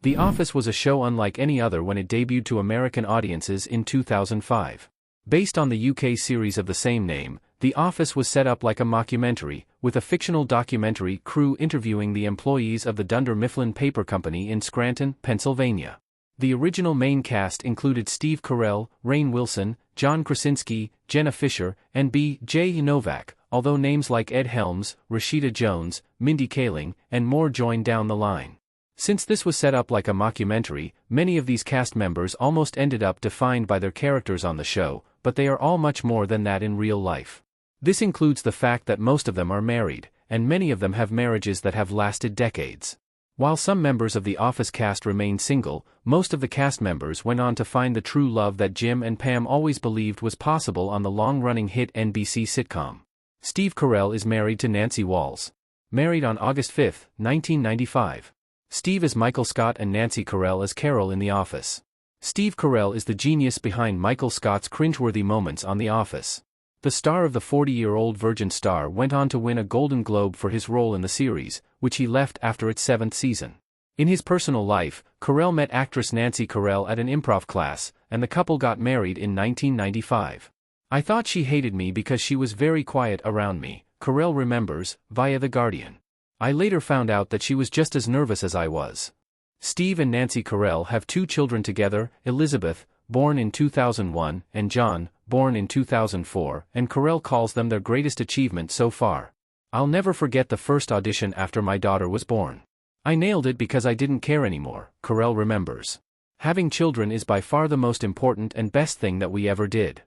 The Office was a show unlike any other when it debuted to American audiences in 2005. Based on the UK series of the same name, The Office was set up like a mockumentary, with a fictional documentary crew interviewing the employees of the Dunder Mifflin Paper Company in Scranton, Pennsylvania. The original main cast included Steve Carell, Rainn Wilson, John Krasinski, Jenna Fischer, and B.J. Novak, although names like Ed Helms, Rashida Jones, Mindy Kaling, and more joined down the line. Since this was set up like a mockumentary, many of these cast members almost ended up defined by their characters on the show, but they are all much more than that in real life. This includes the fact that most of them are married, and many of them have marriages that have lasted decades. While some members of the Office cast remain single, most of the cast members went on to find the true love that Jim and Pam always believed was possible on the long-running hit NBC sitcom. Steve Carell is married to Nancy Walls. Married on August 5, 1995. Steve is Michael Scott and Nancy Carell as Carol in The Office. Steve Carell is the genius behind Michael Scott's cringeworthy moments on The Office. The star of the 40-year-old Virgin star went on to win a Golden Globe for his role in the series, which he left after its 7th season. In his personal life, Carell met actress Nancy Carell at an improv class, and the couple got married in 1995. "I thought she hated me because she was very quiet around me," Carell remembers, via The Guardian. "I later found out that she was just as nervous as I was." Steve and Nancy Carell have 2 children together, Elizabeth, born in 2001, and John, born in 2004, and Carell calls them their greatest achievement so far. "I'll never forget the first audition after my daughter was born. I nailed it because I didn't care anymore," Carell remembers. "Having children is by far the most important and best thing that we ever did."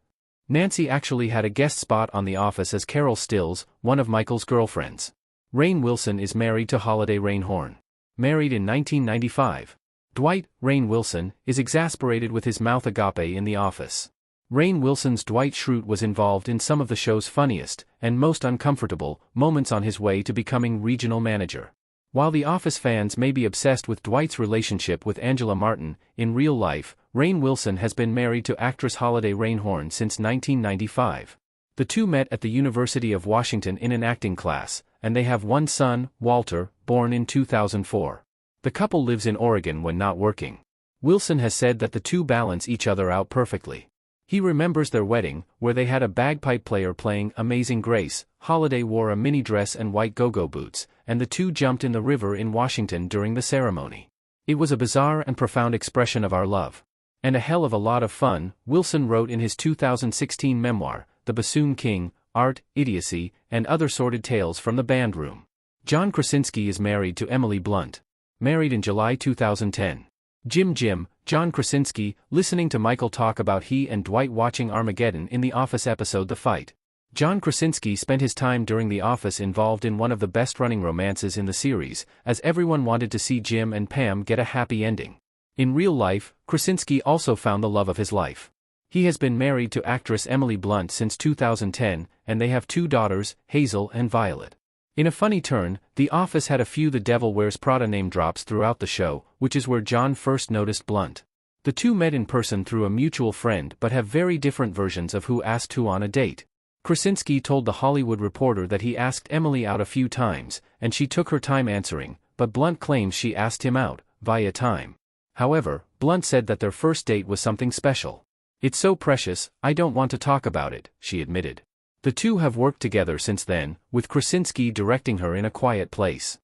Nancy actually had a guest spot on The Office as Carol Stills, one of Michael's girlfriends. Rainn Wilson is married to Holiday Rainhorn. Married in 1995. Dwight, Rainn Wilson, is exasperated with his mouth agape in The Office. Rainn Wilson's Dwight Schrute was involved in some of the show's funniest, and most uncomfortable, moments on his way to becoming regional manager. While The Office fans may be obsessed with Dwight's relationship with Angela Martin, in real life, Rainn Wilson has been married to actress Holiday Rainhorn since 1995. The two met at the University of Washington in an acting class, and they have one son, Walter, born in 2004. The couple lives in Oregon when not working. Wilson has said that the two balance each other out perfectly. He remembers their wedding, where they had a bagpipe player playing Amazing Grace. Holiday wore a mini dress and white go-go boots, and the two jumped in the river in Washington during the ceremony. "It was a bizarre and profound expression of our love. And a hell of a lot of fun," Wilson wrote in his 2016 memoir, The Bassoon King, Art, Idiocy, and Other Sordid Tales from the Band Room. John Krasinski is married to Emily Blunt. Married in July 2010. Jim, John Krasinski, listening to Michael talk about he and Dwight watching Armageddon in The Office episode The Fight. John Krasinski spent his time during The Office involved in one of the best-running romances in the series, as everyone wanted to see Jim and Pam get a happy ending. In real life, Krasinski also found the love of his life. He has been married to actress Emily Blunt since 2010, and they have 2 daughters, Hazel and Violet. In a funny turn, The Office had a few The Devil Wears Prada name drops throughout the show, which is where John first noticed Blunt. The two met in person through a mutual friend but have very different versions of who asked who on a date. Krasinski told The Hollywood Reporter that he asked Emily out a few times, and she took her time answering, but Blunt claims she asked him out, via time. However, Blunt said that their first date was something special. "It's so precious, I don't want to talk about it," she admitted. The two have worked together since then, with Krasinski directing her in A Quiet Place.